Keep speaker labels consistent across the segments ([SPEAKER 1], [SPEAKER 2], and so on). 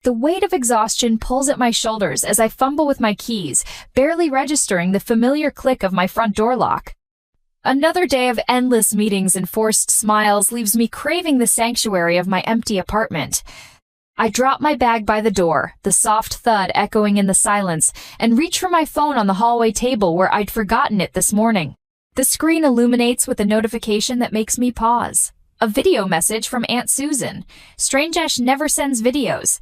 [SPEAKER 1] The weight of exhaustion pulls at my shoulders as I fumble with my keys, barely registering the familiar click of my front door lock. Another day of endless meetings and forced smiles leaves me craving the sanctuary of my empty apartment. I drop my bag by the door, the soft thud echoing in the silence, and reach for my phone on the hallway table where I'd forgotten it this morning. The screen illuminates with a notification that makes me pause. A video message from Aunt Susan. Strange never sends videos.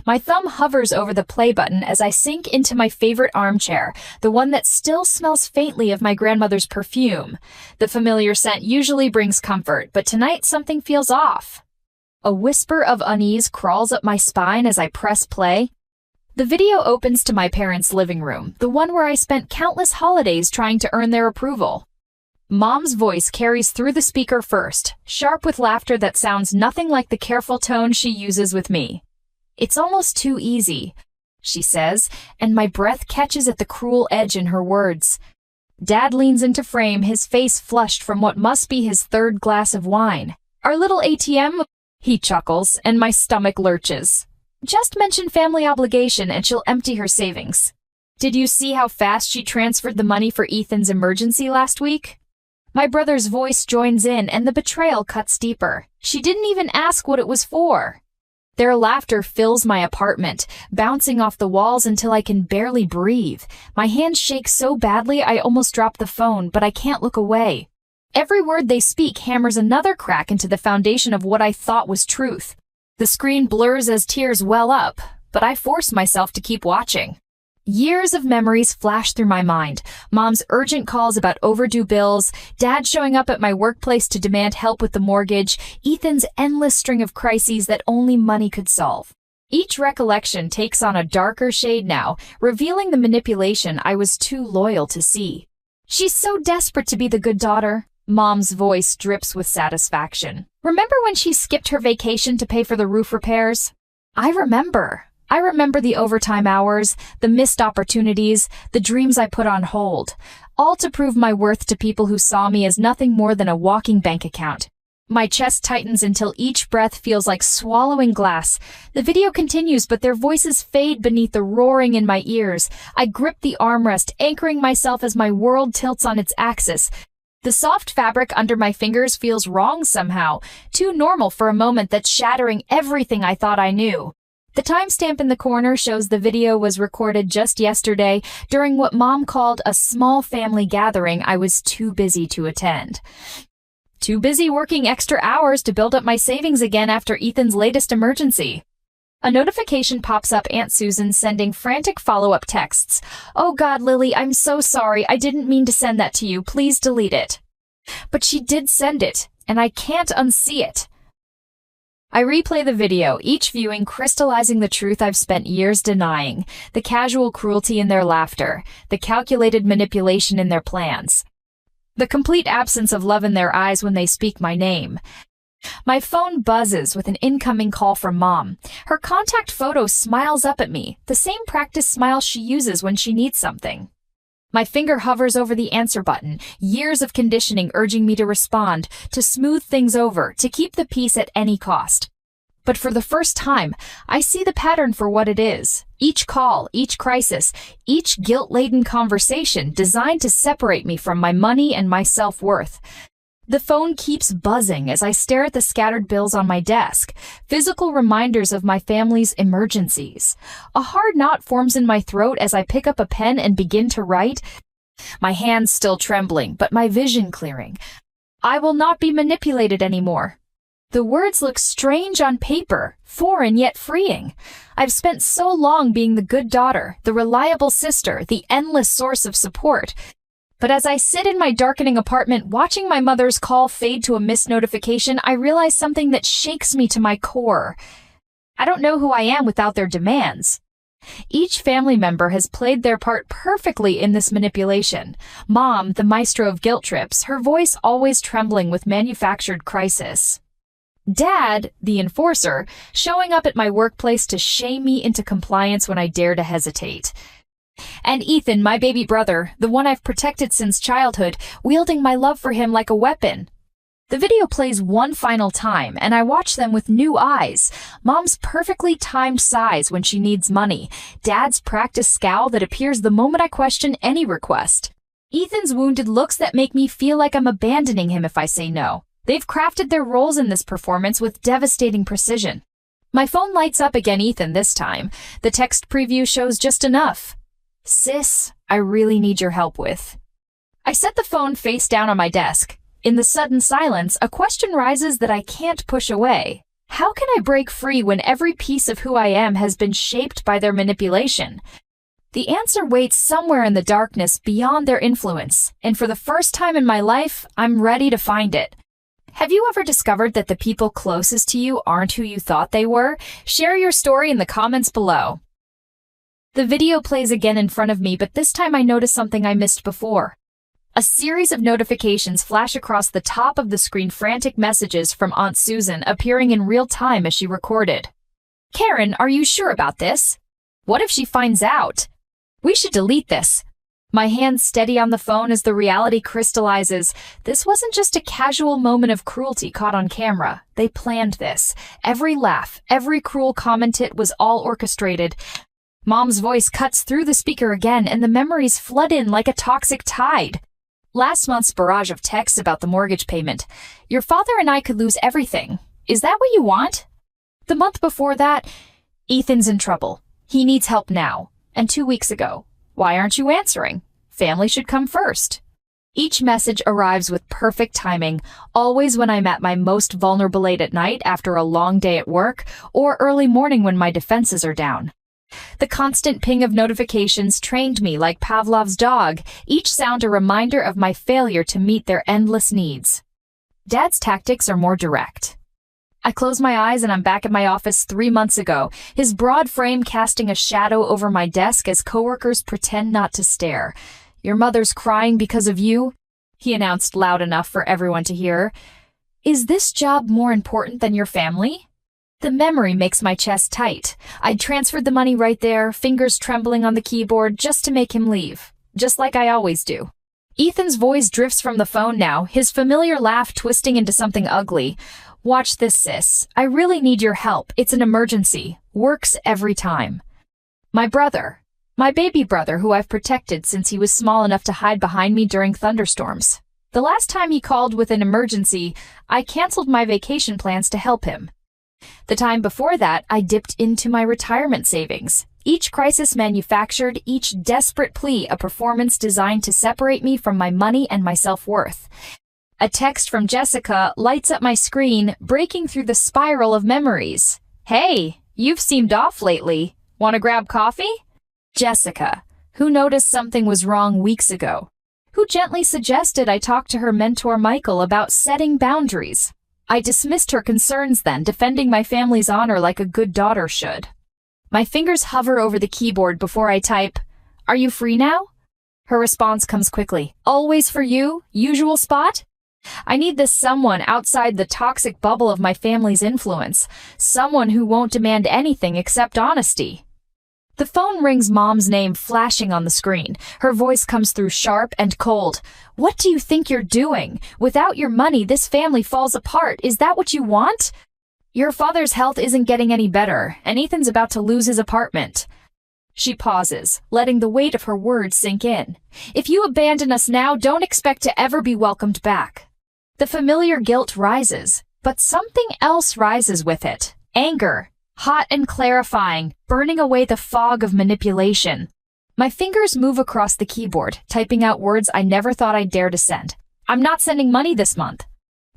[SPEAKER 1] My thumb hovers over the play button as I sink into my favorite armchair, the one that still smells faintly of my grandmother's perfume. The familiar scent usually brings comfort, but tonight something feels off. A whisper of unease crawls up my spine as I press play. The video opens to my parents' living room, the one where I spent countless holidays trying to earn their approval. Mom's voice carries through the speaker first, sharp with laughter that sounds nothing like the careful tone she uses with me. "It's almost too easy," she says, and my breath catches at the cruel edge in her words. Dad leans into frame, his face flushed from what must be his third glass of wine. "Our little ATM?" He chuckles, and my stomach lurches. "Just mention family obligation and she'll empty her savings. Did you see how fast she transferred the money for Ethan's emergency last week?" My brother's voice joins in, and the betrayal cuts deeper. She didn't even ask what it was for. Their laughter fills my apartment, bouncing off the walls until I can barely breathe. My hands shake so badly I almost drop the phone, but I can't look away. Every word they speak hammers another crack into the foundation of what I thought was truth. The screen blurs as tears well up, but I force myself to keep watching. Years of memories flash through my mind. Mom's urgent calls about overdue bills, Dad showing up at my workplace to demand help with the mortgage, Ethan's endless string of crises that only money could solve. Each recollection takes on a darker shade now, revealing the manipulation I was too loyal to see. "She's so desperate to be the good daughter." Mom's voice drips with satisfaction. "Remember when she skipped her vacation to pay for the roof repairs?" I remember the overtime hours, the missed opportunities, the dreams I put on hold, all to prove my worth to people who saw me as nothing more than a walking bank account. My chest tightens until each breath feels like swallowing glass. The video continues, but their voices fade beneath the roaring in my ears. I grip the armrest, anchoring myself as my world tilts on its axis. The soft fabric under my fingers feels wrong somehow, too normal for a moment that's shattering everything I thought I knew. The timestamp in the corner shows the video was recorded just yesterday during what Mom called a small family gathering I was too busy to attend. Too busy working extra hours to build up my savings again after Ethan's latest emergency. A notification pops up, Aunt Susan sending frantic follow-up texts. "Oh God, Lily, I'm so sorry. I didn't mean to send that to you. Please delete it." But she did send it, and I can't unsee it. I replay the video, each viewing crystallizing the truth I've spent years denying, the casual cruelty in their laughter, the calculated manipulation in their plans, the complete absence of love in their eyes when they speak my name. My phone buzzes with an incoming call from Mom. Her contact photo smiles up at me, the same practice smile she uses when she needs something. My finger hovers over the answer button, years of conditioning urging me to respond, to smooth things over, to keep the peace at any cost. But for the first time, I see the pattern for what it is. Each call, each crisis, each guilt-laden conversation designed to separate me from my money and my self-worth. The phone keeps buzzing as I stare at the scattered bills on my desk, physical reminders of my family's emergencies. A hard knot forms in my throat as I pick up a pen and begin to write, my hands still trembling, but my vision clearing. I will not be manipulated anymore. The words look strange on paper, foreign yet freeing. I've spent so long being the good daughter, the reliable sister, the endless source of support. But as I sit in my darkening apartment watching my mother's call fade to a missed notification, I realize something that shakes me to my core. I don't know who I am without their demands. Each family member has played their part perfectly in this manipulation. Mom, the maestro of guilt trips, her voice always trembling with manufactured crisis. Dad, the enforcer, showing up at my workplace to shame me into compliance when I dare to hesitate. And Ethan, my baby brother, the one I've protected since childhood, wielding my love for him like a weapon. The video plays one final time, and I watch them with new eyes. Mom's perfectly timed sighs when she needs money. Dad's practiced scowl that appears the moment I question any request. Ethan's wounded looks that make me feel like I'm abandoning him if I say no. They've crafted their roles in this performance with devastating precision. My phone lights up again, Ethan this time. The text preview shows just enough. Sis, I really need your help with. I set the phone face down on my desk. In the sudden silence, a question rises that I can't push away. How can I break free when every piece of who I am has been shaped by their manipulation? The answer waits somewhere in the darkness beyond their influence, and for the first time in my life, I'm ready to find it. Have you ever discovered that the people closest to you aren't who you thought they were? Share your story in the comments below. The video plays again in front of me, but this time I notice something I missed before. A series of notifications flash across the top of the screen, frantic messages from Aunt Susan appearing in real time as she recorded. Karen, are you sure about this? What if she finds out? We should delete this. My hands steady on the phone as the reality crystallizes. This wasn't just a casual moment of cruelty caught on camera. They planned this. Every laugh, every cruel comment, it was all orchestrated. Mom's voice cuts through the speaker again, and the memories flood in like a toxic tide. Last month's barrage of texts about the mortgage payment. Your father and I could lose everything. Is that what you want? The month before that, Ethan's in trouble. He needs help now. And 2 weeks ago, why aren't you answering? Family should come first. Each message arrives with perfect timing, always when I'm at my most vulnerable, late at night after a long day at work, or early morning when my defenses are down. The constant ping of notifications trained me like Pavlov's dog, each sound a reminder of my failure to meet their endless needs. Dad's tactics are more direct. I close my eyes and I'm back at my office 3 months ago, his broad frame casting a shadow over my desk as coworkers pretend not to stare. Your mother's crying because of you, he announced loud enough for everyone to hear. Is this job more important than your family? The memory makes my chest tight. I'd transferred the money right there, fingers trembling on the keyboard just to make him leave, just like I always do. Ethan's voice drifts from the phone now, his familiar laugh twisting into something ugly. Watch this, sis. I really need your help. It's an emergency. Works every time. My brother. My baby brother, who I've protected since he was small enough to hide behind me during thunderstorms. The last time he called with an emergency, I canceled my vacation plans to help him. The time before that, I dipped into my retirement savings. Each crisis manufactured, each desperate plea a performance designed to separate me from my money and my self-worth. A text from Jessica lights up my screen, breaking through the spiral of memories. Hey, you've seemed off lately. Want to grab coffee? Jessica, who noticed something was wrong weeks ago, who gently suggested I talk to her mentor Michael about setting boundaries. I dismissed her concerns then, defending my family's honor like a good daughter should. My fingers hover over the keyboard before I type, "Are you free now?" Her response comes quickly. "Always for you? Usual spot?" I need this someone outside the toxic bubble of my family's influence, someone who won't demand anything except honesty. The phone rings, Mom's name flashing on the screen. Her voice comes through sharp and cold. "What do you think you're doing? Without your money, this family falls apart. Is that what you want? Your father's health isn't getting any better, and Ethan's about to lose his apartment." She pauses, letting the weight of her words sink in. "If you abandon us now, don't expect to ever be welcomed back." The familiar guilt rises, but something else rises with it. Anger. Hot and clarifying, burning away the fog of manipulation. My fingers move across the keyboard, typing out words I never thought I'd dare to send. "I'm not sending money this month."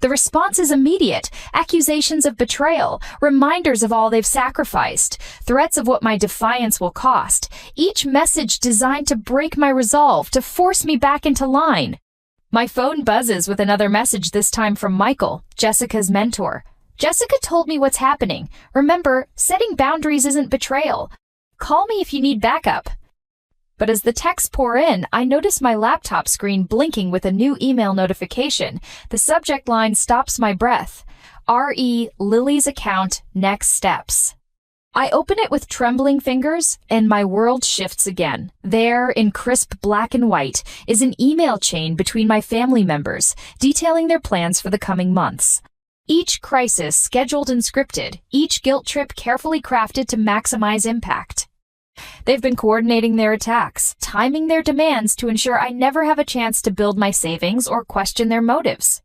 [SPEAKER 1] The response is immediate. Accusations of betrayal, reminders of all they've sacrificed, threats of what my defiance will cost. Each message designed to break my resolve, to force me back into line. My phone buzzes with another message, this time from Michael, Jessica's mentor. "Jessica told me what's happening. Remember, setting boundaries isn't betrayal. Call me if you need backup." But as the texts pour in, I notice my laptop screen blinking with a new email notification. The subject line stops my breath. R.E. Lily's account, next steps. I open it with trembling fingers, and my world shifts again. There, in crisp black and white, is an email chain between my family members, detailing their plans for the coming months. Each crisis scheduled and scripted, each guilt trip carefully crafted to maximize impact. They've been coordinating their attacks, timing their demands to ensure I never have a chance to build my savings or question their motives.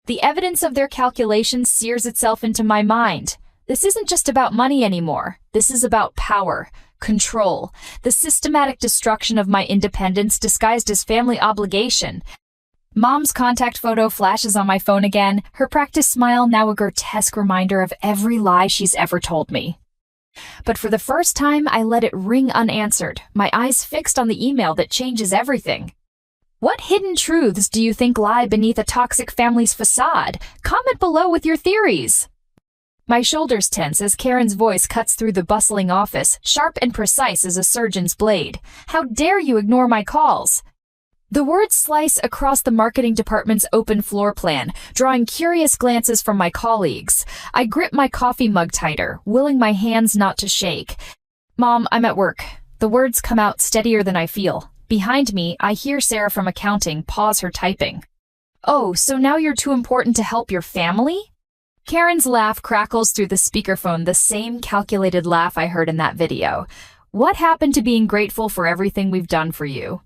[SPEAKER 1] The evidence of their calculations sears itself into my mind. This isn't just about money anymore. This is about power, control, the systematic destruction of my independence disguised as family obligation. Mom's contact photo flashes on my phone again, her practiced smile now a grotesque reminder of every lie she's ever told me. But for the first time, I let it ring unanswered, my eyes fixed on the email that changes everything. What hidden truths do you think lie beneath a toxic family's facade? Comment below with your theories. My shoulders tense as Karen's voice cuts through the bustling office, sharp and precise as a surgeon's blade. How dare you ignore my calls? The words slice across the marketing department's open floor plan, drawing curious glances from my colleagues. I grip my coffee mug tighter, willing my hands not to shake. Mom, I'm at work. The words come out steadier than I feel. Behind me, I hear Sarah from accounting pause her typing. Oh, so now you're too important to help your family? Karen's laugh crackles through the speakerphone, the same calculated laugh I heard in that video. What happened to being grateful for everything we've done for you?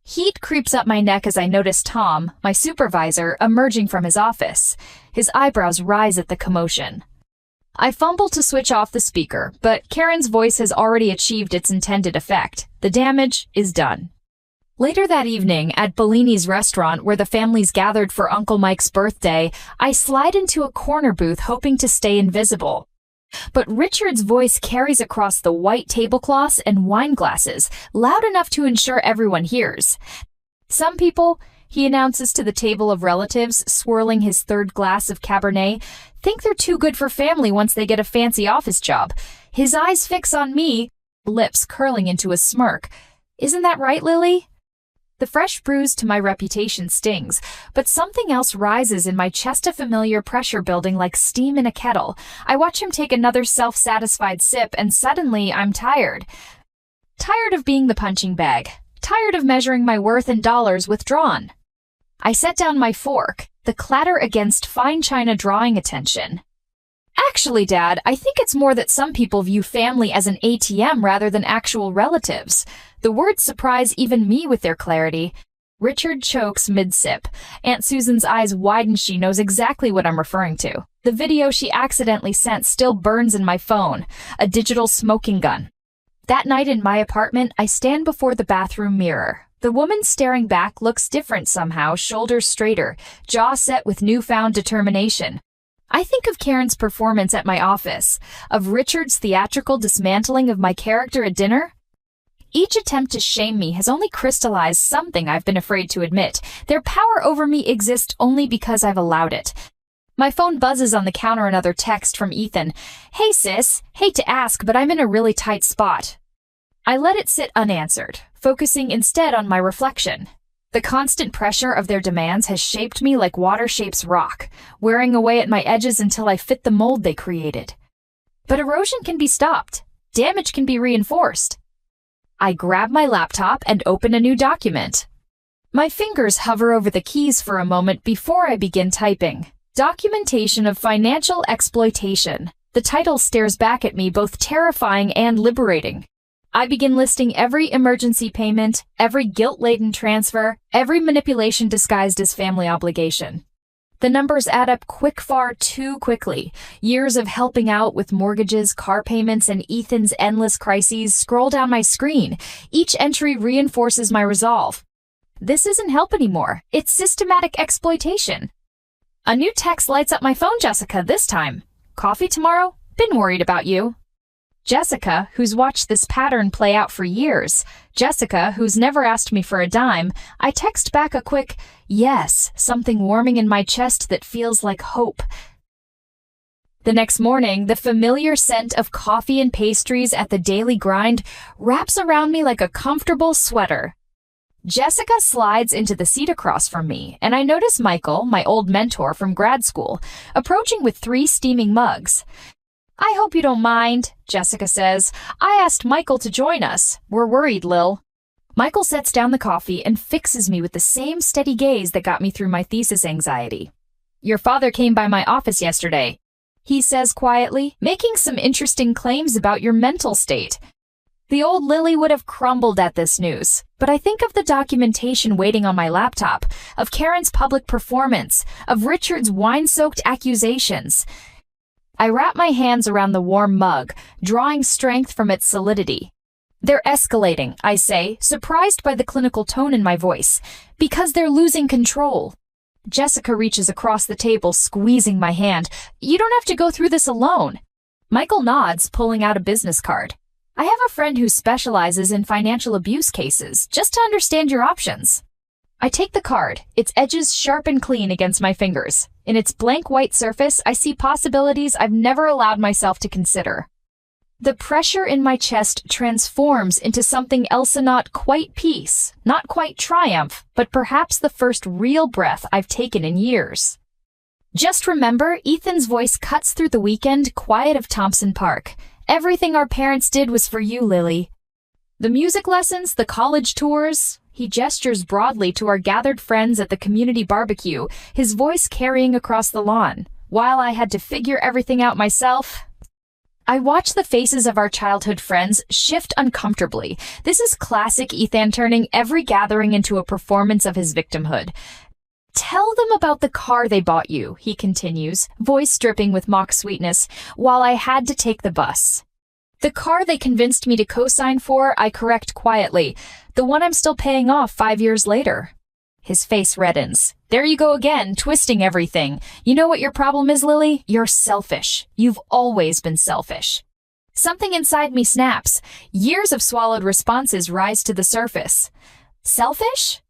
[SPEAKER 1] Heat creeps up my neck as I notice Tom, my supervisor, emerging from his office. His eyebrows rise at the commotion. I fumble to switch off the speaker, but Karen's voice has already achieved its intended effect. The damage is done. Later that evening, at Bellini's restaurant where the families gathered for Uncle Mike's birthday, I slide into a corner booth hoping to stay invisible. But Richard's voice carries across the white tablecloths and wine glasses, loud enough to ensure everyone hears. Some people, he announces to the table of relatives, swirling his third glass of Cabernet, think they're too good for family once they get a fancy office job. His eyes fix on me, lips curling into a smirk. Isn't that right, Lily? The fresh bruise to my reputation stings, but something else rises in my chest, a familiar pressure building like steam in a kettle. I watch him take another self-satisfied sip, and suddenly I'm tired. Tired of being the punching bag. Tired of measuring my worth in dollars withdrawn. I set down my fork, the clatter against fine china drawing attention. Actually, Dad, I think it's more that some people view family as an ATM rather than actual relatives. The words surprise even me with their clarity. Richard chokes mid-sip. Aunt Susan's eyes widen. She knows exactly what I'm referring to. The video she accidentally sent still burns in my phone. A digital smoking gun. That night in my apartment, I stand before the bathroom mirror. The woman staring back looks different somehow, shoulders straighter, jaw set with newfound determination. I think of Karen's performance at my office, of Richard's theatrical dismantling of my character at dinner. Each attempt to shame me has only crystallized something I've been afraid to admit. Their power over me exists only because I've allowed it. My phone buzzes on the counter, another text from Ethan. Hey sis, hate to ask, but I'm in a really tight spot. I let it sit unanswered, focusing instead on my reflection. The constant pressure of their demands has shaped me like water shapes rock, wearing away at my edges until I fit the mold they created. But erosion can be stopped. Damage can be reinforced. I grab my laptop and open a new document. My fingers hover over the keys for a moment before I begin typing. Documentation of financial exploitation. The title stares back at me, both terrifying and liberating. I begin listing every emergency payment, every guilt-laden transfer, every manipulation disguised as family obligation. The numbers add up far too quickly. Years of helping out with mortgages, car payments, and Ethan's endless crises scroll down my screen. Each entry reinforces my resolve. This isn't help anymore. It's systematic exploitation. A new text lights up my phone. Jessica, this time. Coffee tomorrow? Been worried about you. Jessica, who's watched this pattern play out for years. Jessica, who's never asked me for a dime. I text back a quick, yes, something warming in my chest that feels like hope. The next morning, the familiar scent of coffee and pastries at the daily grind wraps around me like a comfortable sweater. Jessica slides into the seat across from me, and I notice Michael, my old mentor from grad school, approaching with 3 steaming mugs. I hope you don't mind, Jessica says. I asked Michael to join us. We're worried, Lil. Michael sets down the coffee and fixes me with the same steady gaze that got me through my thesis anxiety. Your father came by my office yesterday, he says quietly, making some interesting claims about your mental state. The old Lily would have crumbled at this news, but I think of the documentation waiting on my laptop, of Karen's public performance, of Richard's wine-soaked accusations. I wrap my hands around the warm mug, drawing strength from its solidity. They're escalating, I say, surprised by the clinical tone in my voice, because they're losing control. Jessica reaches across the table, squeezing my hand. You don't have to go through this alone. Michael nods, pulling out a business card. I have a friend who specializes in financial abuse cases, just to understand your options. I take the card, its edges sharp and clean against my fingers. In its blank white surface, I see possibilities I've never allowed myself to consider. The pressure in my chest transforms into something else, not quite peace, not quite triumph, but perhaps the first real breath I've taken in years. Just remember, Ethan's voice cuts through the weekend quiet of Thompson Park. Everything our parents did was for you, Lily. The music lessons, the college tours. He gestures broadly to our gathered friends at the community barbecue, his voice carrying across the lawn. While I had to figure everything out myself, I watch the faces of our childhood friends shift uncomfortably. This is classic Ethan turning every gathering into a performance of his victimhood. Tell them about the car they bought you, he continues, voice dripping with mock sweetness, while I had to take the bus. The car they convinced me to co-sign for, I correct quietly. The one I'm still paying off 5 years later. His face reddens. There you go again, twisting everything. You know what your problem is, Lily? You're selfish. You've always been selfish. Something inside me snaps. Years of swallowed responses rise to the surface. Selfish?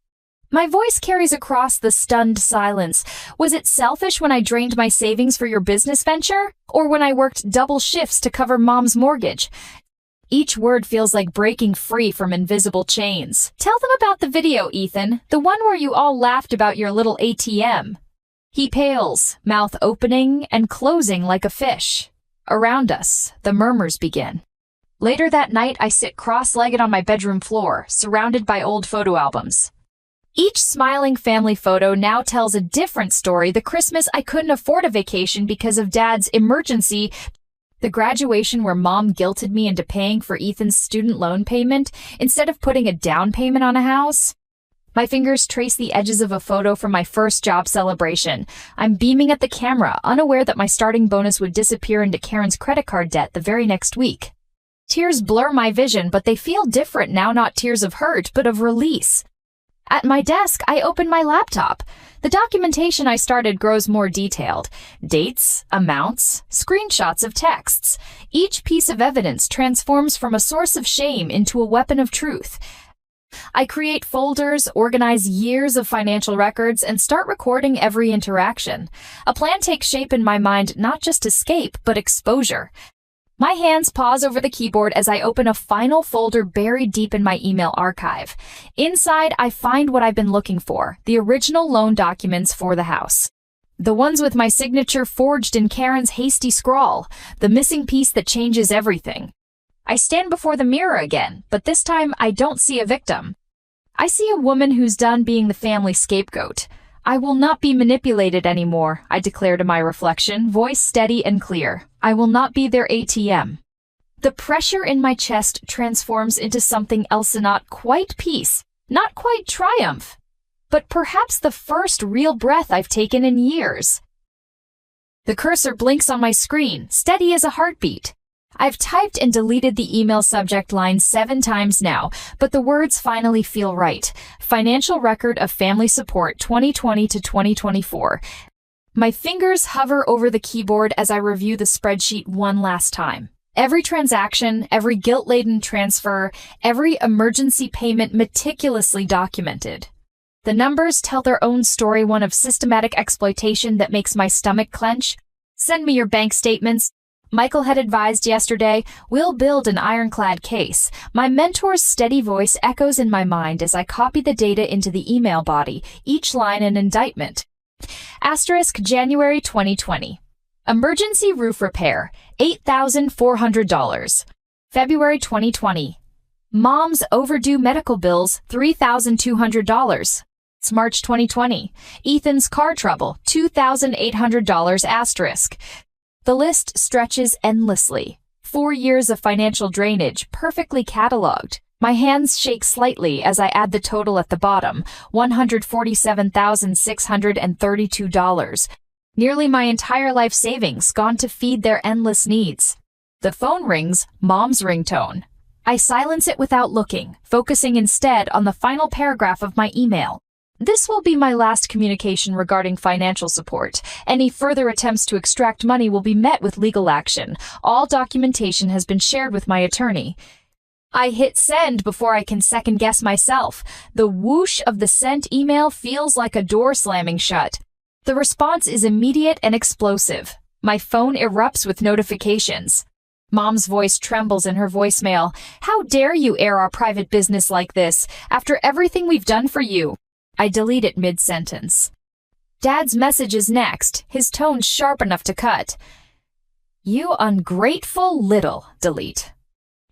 [SPEAKER 1] My voice carries across the stunned silence. Was it selfish when I drained my savings for your business venture? Or when I worked double shifts to cover Mom's mortgage? Each word feels like breaking free from invisible chains. Tell them about the video, Ethan, the one where you all laughed about your little ATM. He pales, mouth opening and closing like a fish. Around us, the murmurs begin. Later that night, I sit cross-legged on my bedroom floor, surrounded by old photo albums. Each smiling family photo now tells a different story. The Christmas I couldn't afford a vacation because of Dad's emergency. The graduation where Mom guilted me into paying for Ethan's student loan payment instead of putting a down payment on a house. My fingers trace the edges of a photo from my first job celebration. I'm beaming at the camera, unaware that my starting bonus would disappear into Karen's credit card debt the very next week. Tears blur my vision, but they feel different now, not tears of hurt, but of release. At my desk, I open my laptop. The documentation I started grows more detailed. Dates, amounts, screenshots of texts. Each piece of evidence transforms from a source of shame into a weapon of truth. I create folders, organize years of financial records, and start recording every interaction. A plan takes shape in my mind, not just escape, but exposure. My hands pause over the keyboard as I open a final folder buried deep in my email archive. Inside, I find what I've been looking for, the original loan documents for the house. The ones with my signature forged in Karen's hasty scrawl, the missing piece that changes everything. I stand before the mirror again, but this time I don't see a victim. I see a woman who's done being the family scapegoat. I will not be manipulated anymore, I declare to my reflection, voice steady and clear. I will not be their ATM. The pressure in my chest transforms into something else, not quite peace, not quite triumph, but perhaps the first real breath I've taken in years. The cursor blinks on my screen, steady as a heartbeat. I've typed and deleted the email subject line 7 times now, but the words finally feel right. Financial record of family support 2020 to 2024. My fingers hover over the keyboard as I review the spreadsheet one last time. Every transaction, every guilt-laden transfer, every emergency payment meticulously documented. The numbers tell their own story, one of systematic exploitation that makes my stomach clench. Send me your bank statements. Michael had advised yesterday, we'll build an ironclad case. My mentor's steady voice echoes in my mind as I copy the data into the email body, each line an indictment. Asterisk January 2020. Emergency roof repair, $8,400. February 2020. Mom's overdue medical bills, $3,200. It's March 2020. Ethan's car trouble, $2,800 asterisk. The list stretches endlessly. 4 years of financial drainage, perfectly cataloged. My hands shake slightly as I add the total at the bottom, $147,632. Nearly my entire life savings gone to feed their endless needs. The phone rings, Mom's ringtone. I silence it without looking, focusing instead on the final paragraph of my email. This will be my last communication regarding financial support. Any further attempts to extract money will be met with legal action. All documentation has been shared with my attorney. I hit send before I can second-guess myself. The whoosh of the sent email feels like a door slamming shut. The response is immediate and explosive. My phone erupts with notifications. Mom's voice trembles in her voicemail. How dare you air our private business like this, after everything we've done for you? I delete it mid-sentence. Dad's message is next, his tone sharp enough to cut. You ungrateful little, delete.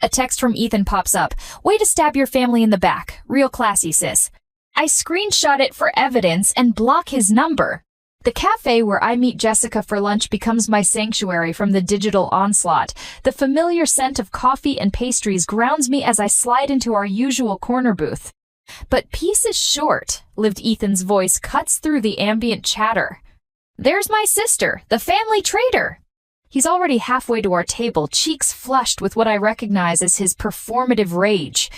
[SPEAKER 1] A text from Ethan pops up. Way to stab your family in the back. Real classy, sis. I screenshot it for evidence and block his number. The cafe where I meet Jessica for lunch becomes my sanctuary from the digital onslaught. The familiar scent of coffee and pastries grounds me as I slide into our usual corner booth. But peace is short, lived Ethan's voice cuts through the ambient chatter. There's my sister, the family traitor. He's already halfway to our table, cheeks flushed with what I recognize as his performative rage.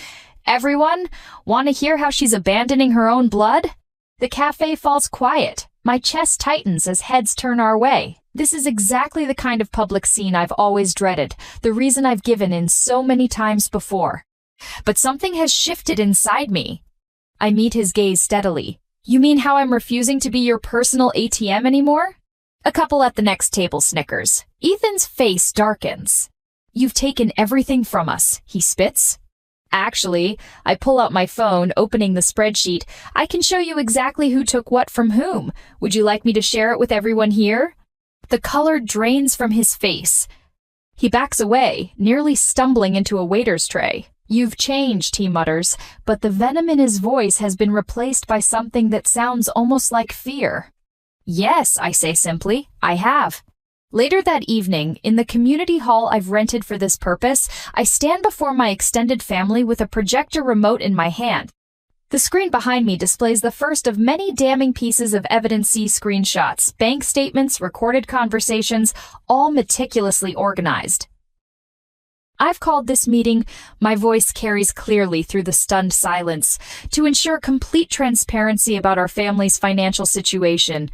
[SPEAKER 1] Everyone, want to hear how she's abandoning her own blood? The cafe falls quiet. My chest tightens as heads turn our way. This is exactly the kind of public scene I've always dreaded, the reason I've given in so many times before. But something has shifted inside me. I meet his gaze steadily. You mean how I'm refusing to be your personal ATM anymore? A couple at the next table snickers. Ethan's face darkens. You've taken everything from us, he spits. Actually, I pull out my phone, opening the spreadsheet. I can show you exactly who took what from whom. Would you like me to share it with everyone here? The color drains from his face. He backs away, nearly stumbling into a waiter's tray. You've changed, he mutters, but the venom in his voice has been replaced by something that sounds almost like fear. Yes, I say simply, I have. Later that evening, in the community hall I've rented for this purpose, I stand before my extended family with a projector remote in my hand. The screen behind me displays the first of many damning pieces of evidence. See screenshots, bank statements, recorded conversations, all meticulously organized. I've called this meeting, my voice carries clearly through the stunned silence, to ensure complete transparency about our family's financial situation.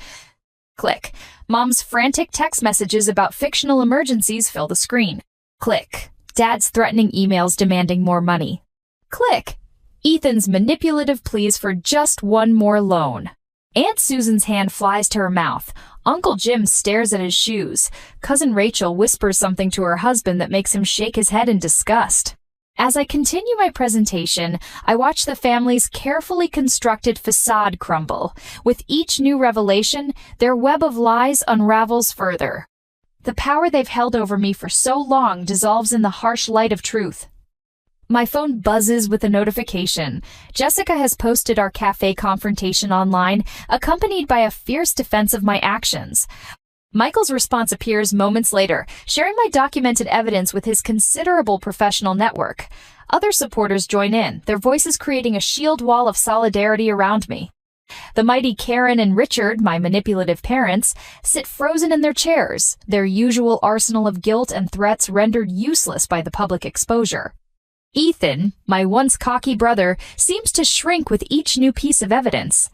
[SPEAKER 1] Click. Mom's frantic text messages about fictional emergencies fill the screen. Click. Dad's threatening emails demanding more money. Click. Ethan's manipulative pleas for just one more loan. Aunt Susan's hand flies to her mouth. Uncle Jim stares at his shoes. Cousin Rachel whispers something to her husband that makes him shake his head in disgust. As I continue my presentation, I watch the family's carefully constructed facade crumble. With each new revelation, their web of lies unravels further. The power they've held over me for so long dissolves in the harsh light of truth. My phone buzzes with a notification. Jessica has posted our cafe confrontation online, accompanied by a fierce defense of my actions. Michael's response appears moments later, sharing my documented evidence with his considerable professional network. Other supporters join in, their voices creating a shield wall of solidarity around me. The mighty Karen and Richard, my manipulative parents, sit frozen in their chairs, their usual arsenal of guilt and threats rendered useless by the public exposure. Ethan, my once cocky brother, seems to shrink with each new piece of evidence.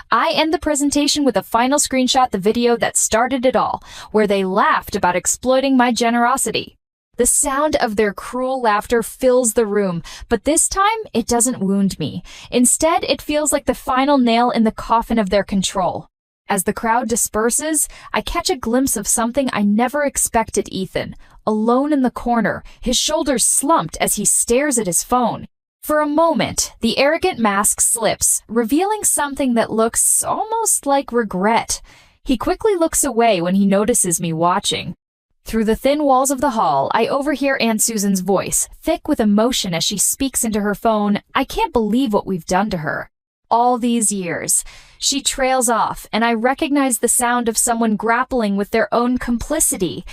[SPEAKER 1] I end the presentation with a final screenshot, the video that started it all, where they laughed about exploiting my generosity. The sound of their cruel laughter fills the room, but this time it doesn't wound me. Instead, it feels like the final nail in the coffin of their control. As the crowd disperses, I catch a glimpse of something I never expected. Ethan, alone in the corner, his shoulders slumped as he stares at his phone. For a moment, the arrogant mask slips, revealing something that looks almost like regret. He quickly looks away when he notices me watching. Through the thin walls of the hall, I overhear Aunt Susan's voice, thick with emotion as she speaks into her phone. I can't believe what we've done to her. All these years. She trails off, and I recognize the sound of someone grappling with their own complicity.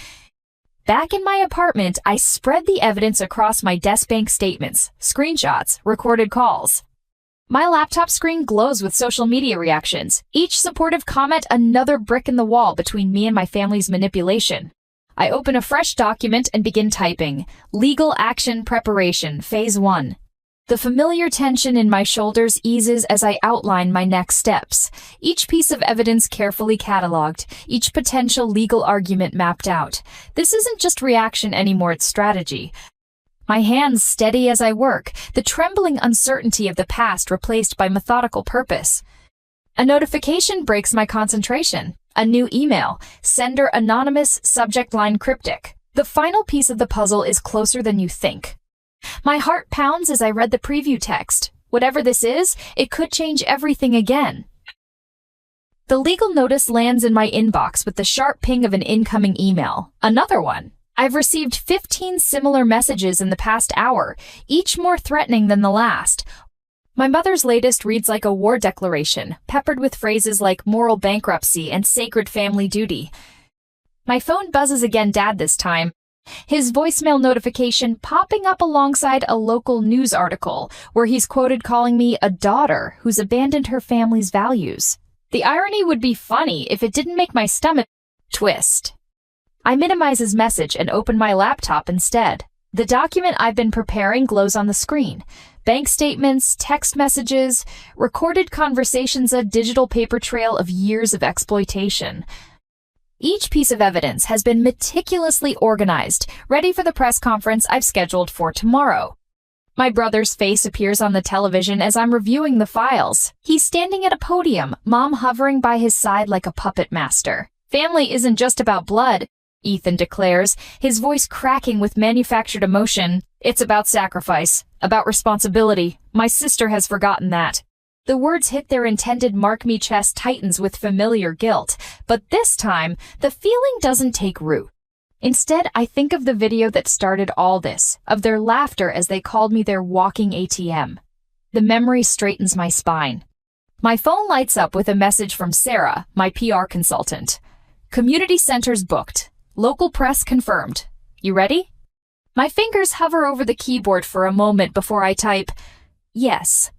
[SPEAKER 1] Back in my apartment, I spread the evidence across my desk, bank statements, screenshots, recorded calls. My laptop screen glows with social media reactions, each supportive comment another brick in the wall between me and my family's manipulation. I open a fresh document and begin typing. Legal action preparation, phase 1. The familiar tension in my shoulders eases as I outline my next steps. Each piece of evidence carefully cataloged, each potential legal argument mapped out. This isn't just reaction anymore, it's strategy. My hands steady as I work, the trembling uncertainty of the past replaced by methodical purpose. A notification breaks my concentration. A new email. Sender anonymous, subject line cryptic. The final piece of the puzzle is closer than you think. My heart pounds as I read the preview text. Whatever this is, it could change everything again. The legal notice lands in my inbox with the sharp ping of an incoming email. Another one. I've received 15 similar messages in the past hour, each more threatening than the last. My mother's latest reads like a war declaration, peppered with phrases like moral bankruptcy and sacred family duty. My phone buzzes again, Dad this time. His voicemail notification popping up alongside a local news article where he's quoted calling me a daughter who's abandoned her family's values. The irony would be funny if it didn't make my stomach twist. I minimize his message and open my laptop instead. The document I've been preparing glows on the screen. Bank statements, text messages, recorded conversations, a digital paper trail of years of exploitation. Each piece of evidence has been meticulously organized, ready for the press conference I've scheduled for tomorrow. My brother's face appears on the television as I'm reviewing the files. He's standing at a podium, Mom hovering by his side like a puppet master. Family isn't just about blood, Ethan declares, his voice cracking with manufactured emotion. It's about sacrifice, about responsibility. My sister has forgotten that. The words hit their intended mark. Me chest tightens with familiar guilt, but this time, the feeling doesn't take root. Instead, I think of the video that started all this, of their laughter as they called me their walking ATM. The memory straightens my spine. My phone lights up with a message from Sarah, my PR consultant. Community centers booked. Local press confirmed. You ready? My fingers hover over the keyboard for a moment before I type, yes.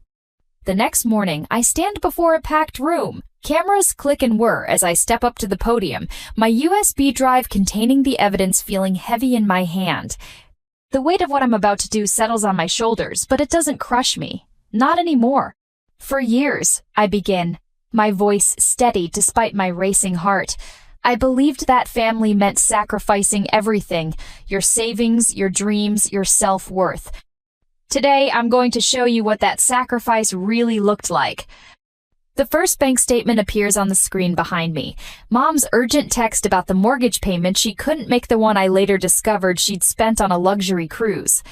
[SPEAKER 1] The next morning, I stand before a packed room. Cameras click and whir as I step up to the podium, my USB drive containing the evidence feeling heavy in my hand. The weight of what I'm about to do settles on my shoulders, but it doesn't crush me. Not anymore. For years, I begin, my voice steady despite my racing heart. I believed that family meant sacrificing everything, your savings, your dreams, your self-worth. Today, I'm going to show you what that sacrifice really looked like. The first bank statement appears on the screen behind me. Mom's urgent text about the mortgage payment she couldn't make, the one I later discovered she'd spent on a luxury cruise.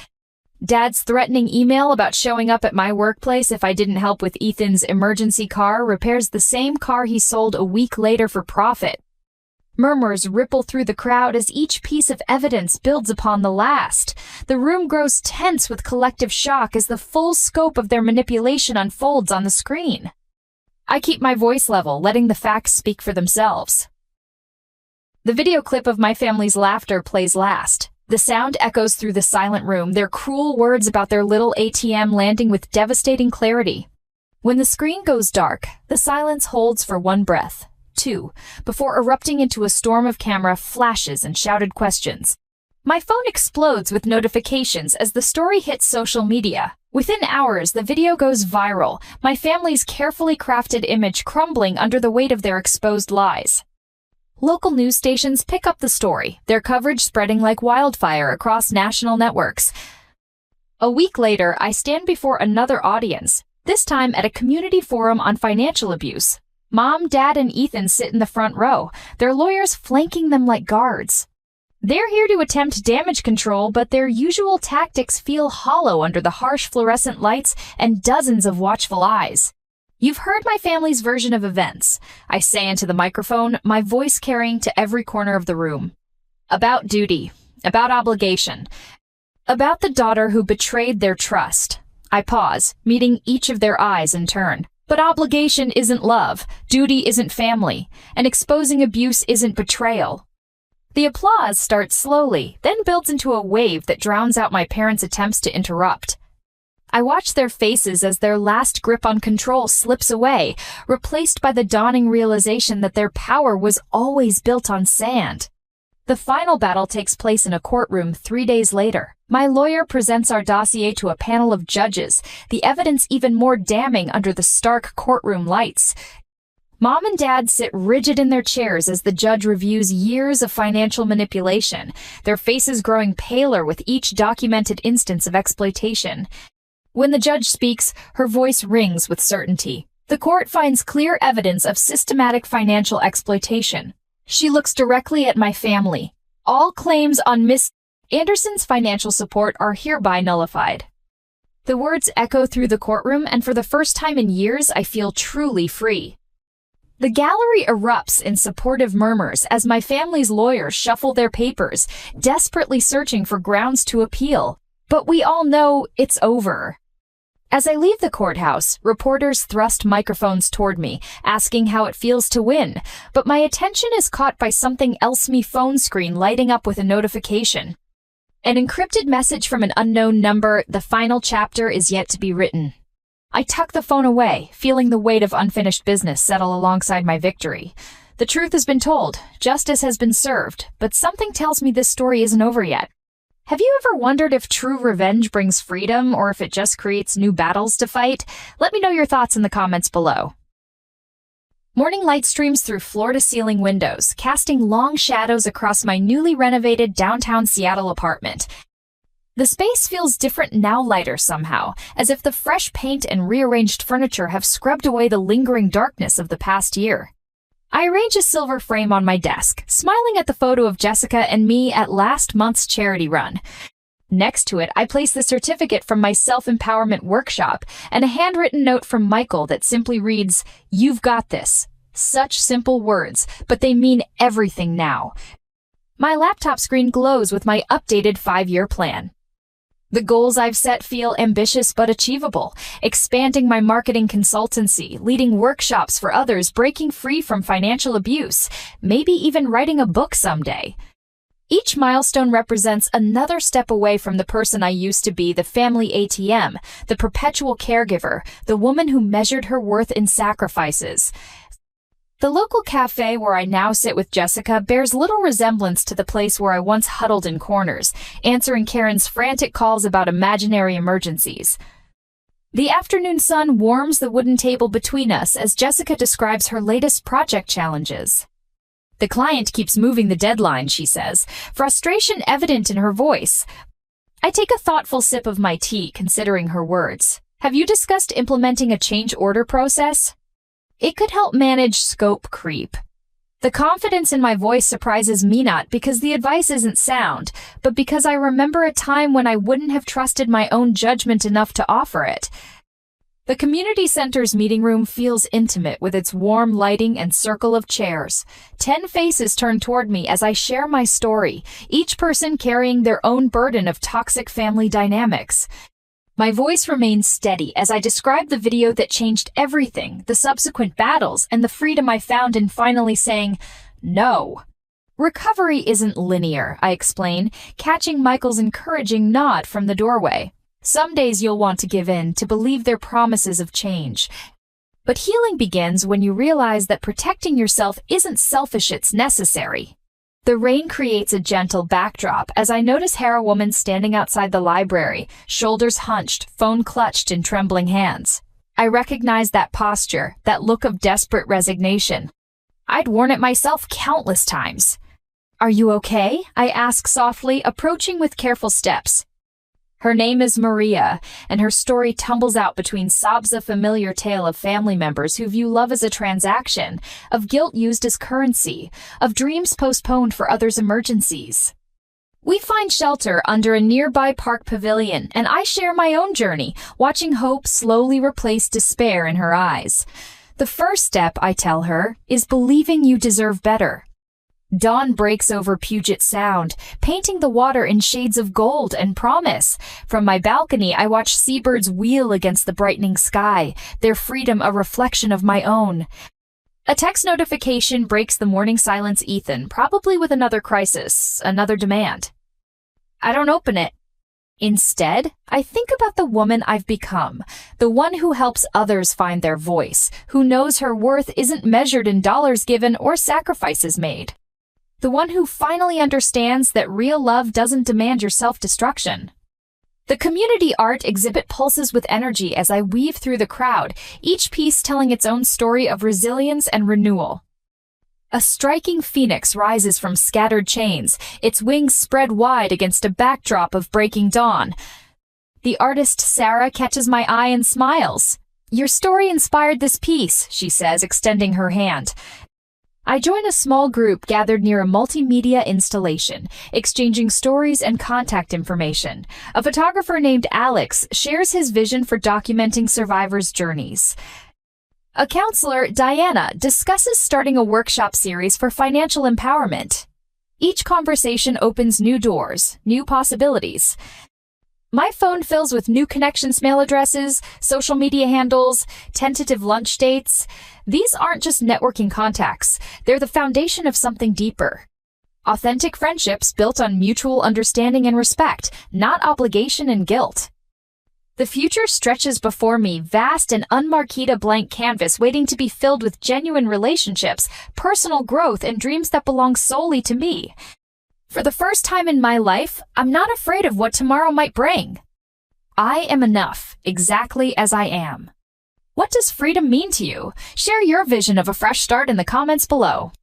[SPEAKER 1] Dad's threatening email about showing up at my workplace if I didn't help with Ethan's emergency car repairs the same car he sold a week later for profit. Murmurs ripple through the crowd as each piece of evidence builds upon the last. The room grows tense with collective shock as the full scope of their manipulation unfolds on the screen. I keep my voice level, letting the facts speak for themselves. The video clip of my family's laughter plays last. The sound echoes through the silent room, their cruel words about their little ATM landing with devastating clarity. When the screen goes dark, the silence holds for one breath. 2, before erupting into a storm of camera flashes and shouted questions. My phone explodes with notifications as the story hits social media. Within hours, the video goes viral, my family's carefully crafted image crumbling under the weight of their exposed lies. Local news stations pick up the story, their coverage spreading like wildfire across national networks. A week later, I stand before another audience, this time at a community forum on financial abuse. Mom, Dad, and Ethan sit in the front row, their lawyers flanking them like guards. They're here to attempt damage control, but their usual tactics feel hollow under the harsh fluorescent lights and dozens of watchful eyes. You've heard my family's version of events, I say into the microphone, my voice carrying to every corner of the room. About duty, about obligation, about the daughter who betrayed their trust. I pause, meeting each of their eyes in turn. But obligation isn't love, duty isn't family, and exposing abuse isn't betrayal. The applause starts slowly, then builds into a wave that drowns out my parents' attempts to interrupt. I watch their faces as their last grip on control slips away, replaced by the dawning realization that their power was always built on sand. The final battle takes place in a courtroom 3 days later. My lawyer presents our dossier to a panel of judges, the evidence even more damning under the stark courtroom lights. Mom and Dad sit rigid in their chairs as the judge reviews years of financial manipulation, their faces growing paler with each documented instance of exploitation. When the judge speaks, her voice rings with certainty. The court finds clear evidence of systematic financial exploitation. She looks directly at my family. All claims on Miss Anderson's financial support are hereby nullified. The words echo through the courtroom, and for the first time in years, I feel truly free. The gallery erupts in supportive murmurs as my family's lawyers shuffle their papers, desperately searching for grounds to appeal. But we all know it's over. As I leave the courthouse, reporters thrust microphones toward me, asking how it feels to win, but my attention is caught by something else. My phone screen lighting up with a notification. An encrypted message from an unknown number. The final chapter is yet to be written. I tuck the phone away, feeling the weight of unfinished business settle alongside my victory. The truth has been told, justice has been served, but something tells me this story isn't over yet. Have you ever wondered if true revenge brings freedom or if it just creates new battles to fight? Let me know your thoughts in the comments below. Morning light streams through floor-to-ceiling windows, casting long shadows across my newly renovated downtown Seattle apartment. The space feels different now, lighter somehow, as if the fresh paint and rearranged furniture have scrubbed away the lingering darkness of the past year. I arrange a silver frame on my desk, smiling at the photo of Jessica and me at last month's charity run. Next to it, I place the certificate from my self-empowerment workshop and a handwritten note from Michael that simply reads, "You've got this." Such simple words, but they mean everything now. My laptop screen glows with my updated 5-year plan. The goals I've set feel ambitious but achievable, expanding my marketing consultancy, leading workshops for others, breaking free from financial abuse, maybe even writing a book someday. Each milestone represents another step away from the person I used to be, the family ATM, the perpetual caregiver, the woman who measured her worth in sacrifices. The local cafe where I now sit with Jessica bears little resemblance to the place where I once huddled in corners, answering Karen's frantic calls about imaginary emergencies. The afternoon sun warms the wooden table between us as Jessica describes her latest project challenges. The client keeps moving the deadline, she says, frustration evident in her voice. I take a thoughtful sip of my tea, considering her words. Have you discussed implementing a change order process? It could help manage scope creep. The confidence in my voice surprises me, not because the advice isn't sound, but because I remember a time when I wouldn't have trusted my own judgment enough to offer it. The community center's meeting room feels intimate with its warm lighting and circle of chairs. 10 faces turn toward me as I share my story, each person carrying their own burden of toxic family dynamics. My voice remains steady as I describe the video that changed everything, the subsequent battles, and the freedom I found in finally saying, no. Recovery isn't linear, I explain, catching Michael's encouraging nod from the doorway. Some days you'll want to give in, to believe their promises of change. But healing begins when you realize that protecting yourself isn't selfish, it's necessary. The rain creates a gentle backdrop as I notice Hera woman standing outside the library, shoulders hunched, phone clutched in trembling hands. I recognize that posture, that look of desperate resignation. I'd worn it myself countless times. Are you okay? I ask softly, approaching with careful steps. Her name is Maria, and her story tumbles out between sobs, a familiar tale of family members who view love as a transaction, of guilt used as currency, of dreams postponed for others' emergencies. We find shelter under a nearby park pavilion, and I share my own journey, watching hope slowly replace despair in her eyes. The first step, I tell her, is believing you deserve better. Dawn breaks over Puget Sound, painting the water in shades of gold and promise. From my balcony, I watch seabirds wheel against the brightening sky, their freedom a reflection of my own. A text notification breaks the morning silence, Ethan, probably with another crisis, another demand. I don't open it. Instead, I think about the woman I've become, the one who helps others find their voice, who knows her worth isn't measured in dollars given or sacrifices made. The one who finally understands that real love doesn't demand your self-destruction. The community art exhibit pulses with energy as I weave through the crowd, each piece telling its own story of resilience and renewal. A striking phoenix rises from scattered chains, its wings spread wide against a backdrop of breaking dawn. The artist Sarah catches my eye and smiles. "Your story inspired this piece," she says, extending her hand. I join a small group gathered near a multimedia installation, exchanging stories and contact information. A photographer named Alex shares his vision for documenting survivors' journeys. A counselor, Diana, discusses starting a workshop series for financial empowerment. Each conversation opens new doors, new possibilities. My phone fills with new connections, mail addresses, social media handles, tentative lunch dates. These aren't just networking contacts. They're the foundation of something deeper. Authentic friendships built on mutual understanding and respect, not obligation and guilt. The future stretches before me, vast and unmarked, a blank canvas waiting to be filled with genuine relationships, personal growth, and dreams that belong solely to me. For the first time in my life, I'm not afraid of what tomorrow might bring. I am enough, exactly as I am. What does freedom mean to you? Share your vision of a fresh start in the comments below.